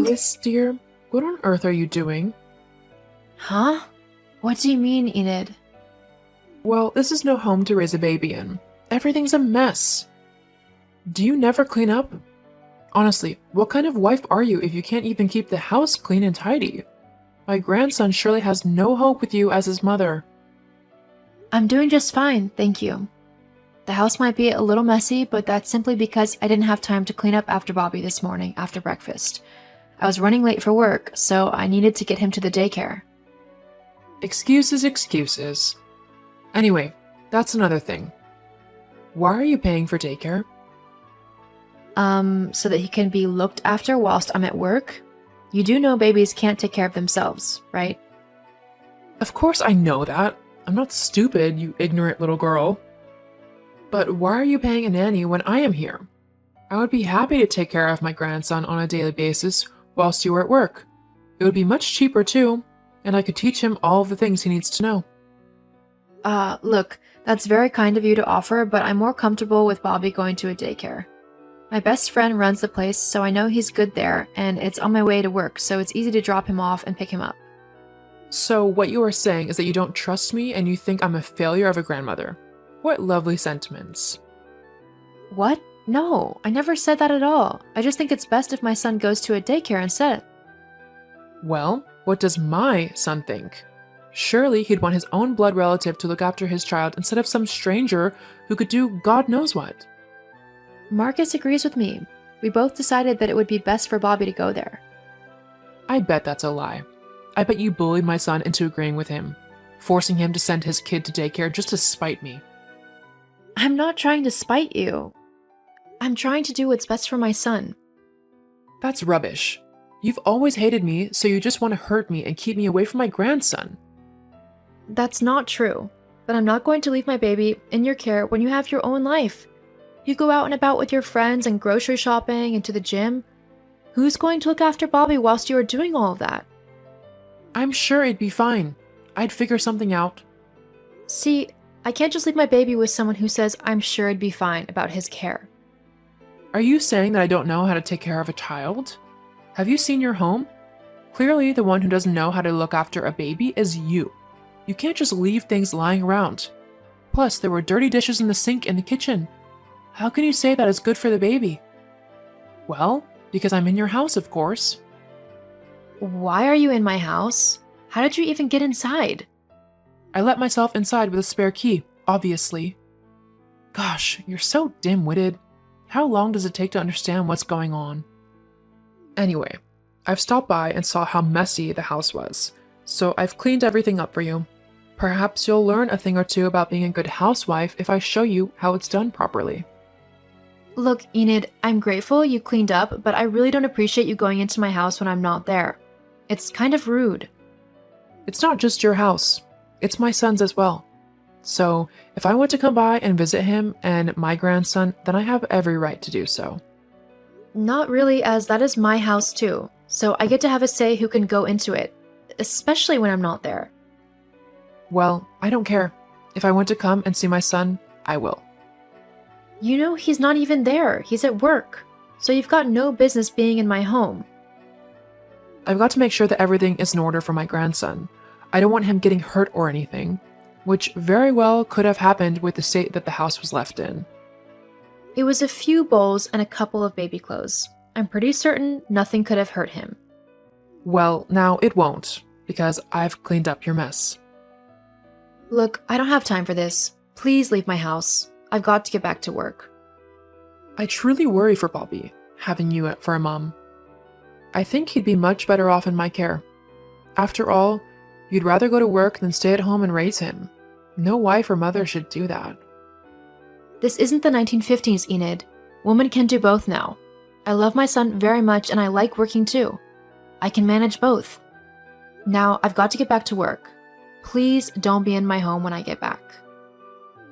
Marcus, dear, what on earth are you doing? Huh? What do you mean, Enid? Well, this is no home to raise a baby in. Everything's a mess. Do you never clean up? Honestly, what kind of wife are you if you can't even keep the house clean and tidy? My grandson surely has no hope with you as his mother. I'm doing just fine, thank you. The house might be a little messy, but that's simply because I didn't have time to clean up after Bobby this morning after breakfast. I was running late for work, so I needed to get him to the daycare. Excuses, excuses. Anyway, that's another thing. Why are you paying for daycare? So that he can be looked after whilst I'm at work? You do know babies can't take care of themselves, right? Of course I know that. I'm not stupid, you ignorant little girl. But why are you paying a nanny when I am here? I would be happy to take care of my grandson on a daily basis whilst you are at work. It would be much cheaper too, and I could teach him all of the things he needs to know. Look, that's very kind of you to offer, but I'm more comfortable with Bobby going to a daycare. My best friend runs the place, so I know he's good there, and it's on my way to work, so it's easy to drop him off and pick him up. So what you are saying is that you don't trust me and you think I'm a failure of a grandmother. What lovely sentiments. What? No, I never said that at all. I just think it's best if my son goes to a daycare instead. Well, what does my son think? Surely he'd want his own blood relative to look after his child instead of some stranger who could do God knows what. Marcus agrees with me. We both decided that it would be best for Bobby to go there. I bet that's a lie. I bet you bullied my son into agreeing with him, forcing him to send his kid to daycare just to spite me. I'm not trying to spite you. I'm trying to do what's best for my son. That's rubbish. You've always hated me, so you just want to hurt me and keep me away from my grandson. That's not true. But I'm not going to leave my baby in your care when you have your own life. You go out and about with your friends and grocery shopping and to the gym. Who's going to look after Bobby whilst you are doing all of that? I'm sure it'd be fine. I'd figure something out. See, I can't just leave my baby with someone who says I'm sure it'd be fine about his care. Are you saying that I don't know how to take care of a child? Have you seen your home? Clearly, the one who doesn't know how to look after a baby is you. You can't just leave things lying around. Plus, there were dirty dishes in the sink in the kitchen. How can you say that is good for the baby? Well, because I'm in your house, of course. Why are you in my house? How did you even get inside? I let myself inside with a spare key, obviously. Gosh, you're so dim-witted. How long does it take to understand what's going on? Anyway, I've stopped by and saw how messy the house was, so I've cleaned everything up for you. Perhaps you'll learn a thing or two about being a good housewife if I show you how it's done properly. Look, Enid, I'm grateful you cleaned up, but I really don't appreciate you going into my house when I'm not there. It's kind of rude. It's not just your house. It's my son's as well. So, if I want to come by and visit him and my grandson, then I have every right to do so. Not really, as that is my house too, so I get to have a say who can go into it, especially when I'm not there. Well, I don't care. If I want to come and see my son, I will. You know he's not even there, he's at work, so you've got no business being in my home. I've got to make sure that everything is in order for my grandson. I don't want him getting hurt or anything, which very well could have happened with the state that the house was left in. It was a few bowls and a couple of baby clothes. I'm pretty certain nothing could have hurt him. Well, now it won't, because I've cleaned up your mess. Look, I don't have time for this. Please leave my house. I've got to get back to work. I truly worry for Bobby, having you for a mom. I think he'd be much better off in my care. After all, you'd rather go to work than stay at home and raise him. No wife or mother should do that. This isn't the 1950s, Enid. Women can do both now. I love my son very much and I like working too. I can manage both. Now, I've got to get back to work. Please don't be in my home when I get back.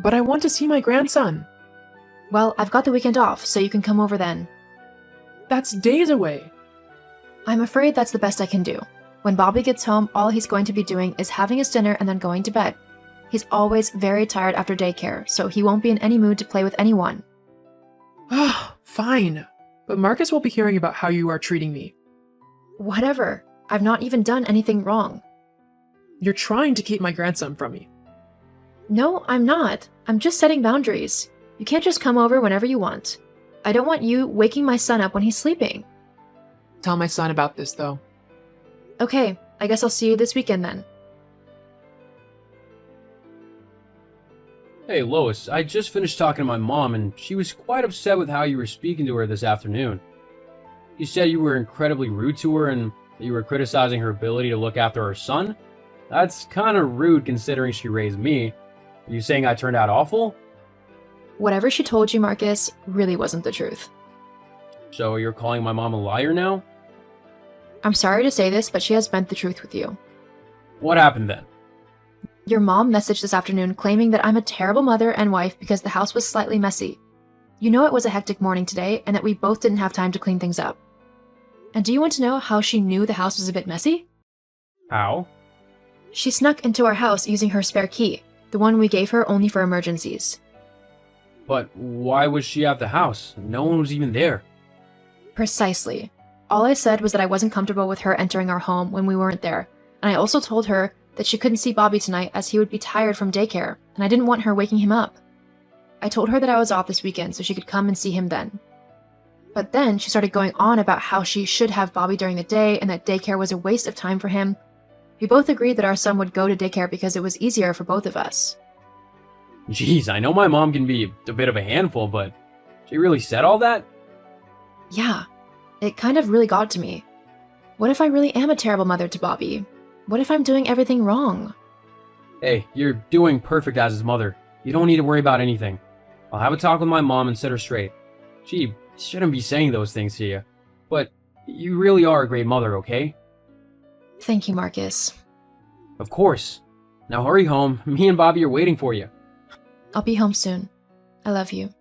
But I want to see my grandson. Well, I've got the weekend off, so you can come over then. That's days away. I'm afraid that's the best I can do. When Bobby gets home, all he's going to be doing is having his dinner and then going to bed. He's always very tired after daycare, so he won't be in any mood to play with anyone. Fine. But Marcus will be hearing about how you are treating me. Whatever. I've not even done anything wrong. You're trying to keep my grandson from me. No, I'm not. I'm just setting boundaries. You can't just come over whenever you want. I don't want you waking my son up when he's sleeping. Tell my son about this, though. Okay, I guess I'll see you this weekend then. Hey, Lois, I just finished talking to my mom, and she was quite upset with how you were speaking to her this afternoon. You said you were incredibly rude to her and that you were criticizing her ability to look after her son? That's kind of rude considering she raised me. Are you saying I turned out awful? Whatever she told you, Marcus, really wasn't the truth. So you're calling my mom a liar now? I'm sorry to say this, but she has bent the truth with you. What happened then? Your mom messaged this afternoon claiming that I'm a terrible mother and wife because the house was slightly messy. You know it was a hectic morning today and that we both didn't have time to clean things up. And do you want to know how she knew the house was a bit messy? How? She snuck into our house using her spare key, the one we gave her only for emergencies. But why was she at the house? No one was even there. Precisely. All I said was that I wasn't comfortable with her entering our home when we weren't there, and I also told her that she couldn't see Bobby tonight as he would be tired from daycare, and I didn't want her waking him up. I told her that I was off this weekend so she could come and see him then. But then she started going on about how she should have Bobby during the day and that daycare was a waste of time for him. We both agreed that our son would go to daycare because it was easier for both of us. Jeez, I know my mom can be a bit of a handful, but she really said all that? Yeah, it kind of really got to me. What if I really am a terrible mother to Bobby? What if I'm doing everything wrong? Hey, you're doing perfect as his mother. You don't need to worry about anything. I'll have a talk with my mom and set her straight. She shouldn't be saying those things to you. But you really are a great mother, okay? Thank you, Marcus. Of course. Now hurry home. Me and Bobby are waiting for you. I'll be home soon. I love you.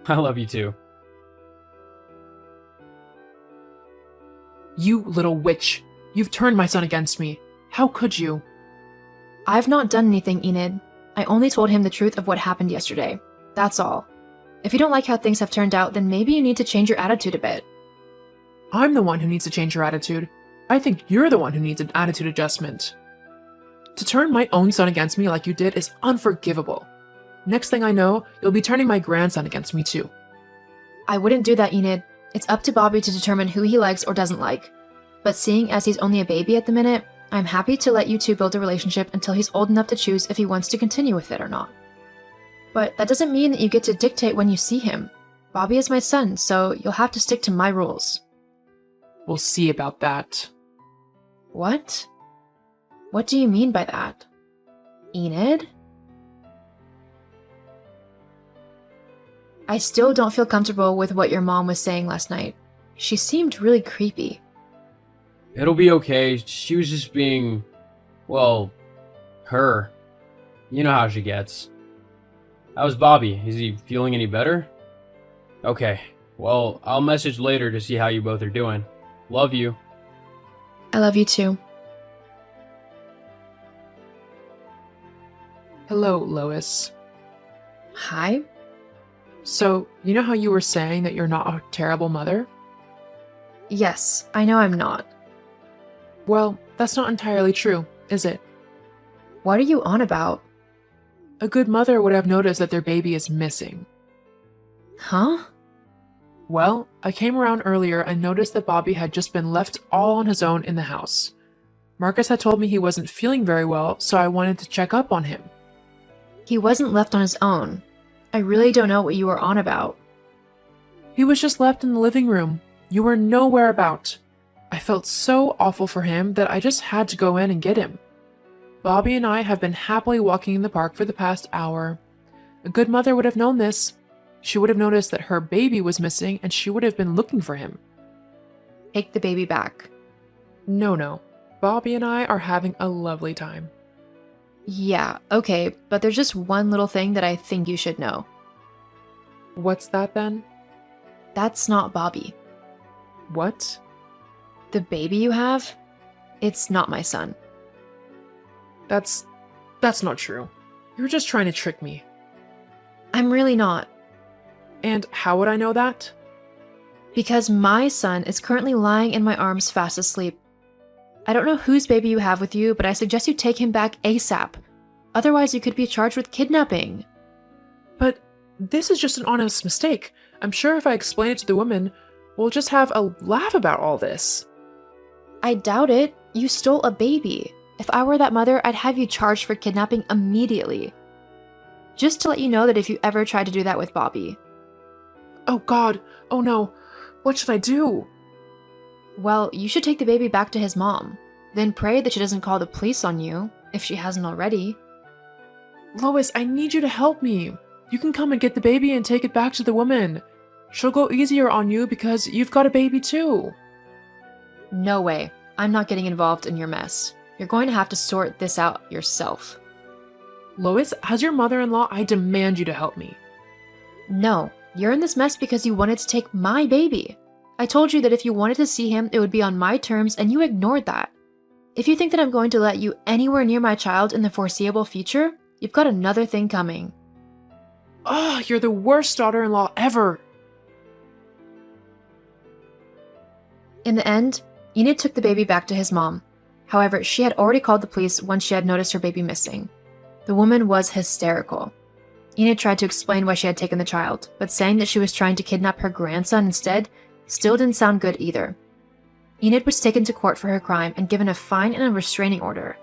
I love you too. You little witch. You've turned my son against me. How could you? I've not done anything, Enid. I only told him the truth of what happened yesterday. That's all. If you don't like how things have turned out, then maybe you need to change your attitude a bit. I'm the one who needs to change your attitude. I think you're the one who needs an attitude adjustment. To turn my own son against me like you did is unforgivable. Next thing I know, you'll be turning my grandson against me too. I wouldn't do that, Enid. It's up to Bobby to determine who he likes or doesn't like. But seeing as he's only a baby at the minute, I'm happy to let you two build a relationship until he's old enough to choose if he wants to continue with it or not. But that doesn't mean that you get to dictate when you see him. Bobby is my son, so you'll have to stick to my rules. We'll see about that. What? What do you mean by that? Enid? I still don't feel comfortable with what your mom was saying last night. She seemed really creepy. It'll be okay. She was just being, well, her. You know how she gets. How's Bobby? Is he feeling any better? Okay. Well, I'll message later to see how you both are doing. Love you. I love you too. Hello, Lois. Hi? So, you know how you were saying that you're not a terrible mother? Yes, I know I'm not. Well, that's not entirely true, is it? What are you on about? A good mother would have noticed that their baby is missing. Huh? Well, I came around earlier and noticed that Bobby had just been left all on his own in the house. Marcus had told me he wasn't feeling very well, so I wanted to check up on him. He wasn't left on his own. I really don't know what you were on about. He was just left in the living room. You were nowhere about. I felt so awful for him that I just had to go in and get him. Bobby and I have been happily walking in the park for the past hour. A good mother would have known this. She would have noticed that her baby was missing and she would have been looking for him. Take the baby back. No. Bobby and I are having a lovely time. Yeah, okay, but there's just one little thing that I think you should know. What's that then? That's not Bobby. What? The baby you have? It's not my son. That's not true. You're just trying to trick me. I'm really not. And how would I know that? Because my son is currently lying in my arms fast asleep. I don't know whose baby you have with you, but I suggest you take him back ASAP. Otherwise, you could be charged with kidnapping. But this is just an honest mistake. I'm sure if I explain it to the woman, we'll just have a laugh about all this. I doubt it. You stole a baby. If I were that mother, I'd have you charged for kidnapping immediately. Just to let you know that if you ever tried to do that with Bobby. Oh God, oh no, what should I do? Well, you should take the baby back to his mom. Then pray that she doesn't call the police on you, if she hasn't already. Lois, I need you to help me. You can come and get the baby and take it back to the woman. She'll go easier on you because you've got a baby too. No way. I'm not getting involved in your mess. You're going to have to sort this out yourself. Lois, as your mother-in-law, I demand you to help me. No, you're in this mess because you wanted to take my baby. I told you that if you wanted to see him, it would be on my terms, and you ignored that. If you think that I'm going to let you anywhere near my child in the foreseeable future, you've got another thing coming. Oh, you're the worst daughter-in-law ever. In the end, Enid took the baby back to his mom. However, she had already called the police once she had noticed her baby missing. The woman was hysterical. Enid tried to explain why she had taken the child, but saying that she was trying to kidnap her grandson instead still didn't sound good either. Enid was taken to court for her crime and given a fine and a restraining order.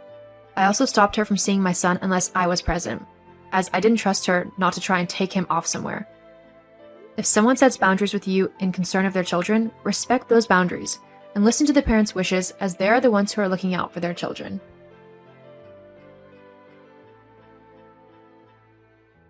I also stopped her from seeing my son unless I was present, as I didn't trust her not to try and take him off somewhere. If someone sets boundaries with you in concern of their children, respect those boundaries and listen to the parents' wishes, as they are the ones who are looking out for their children.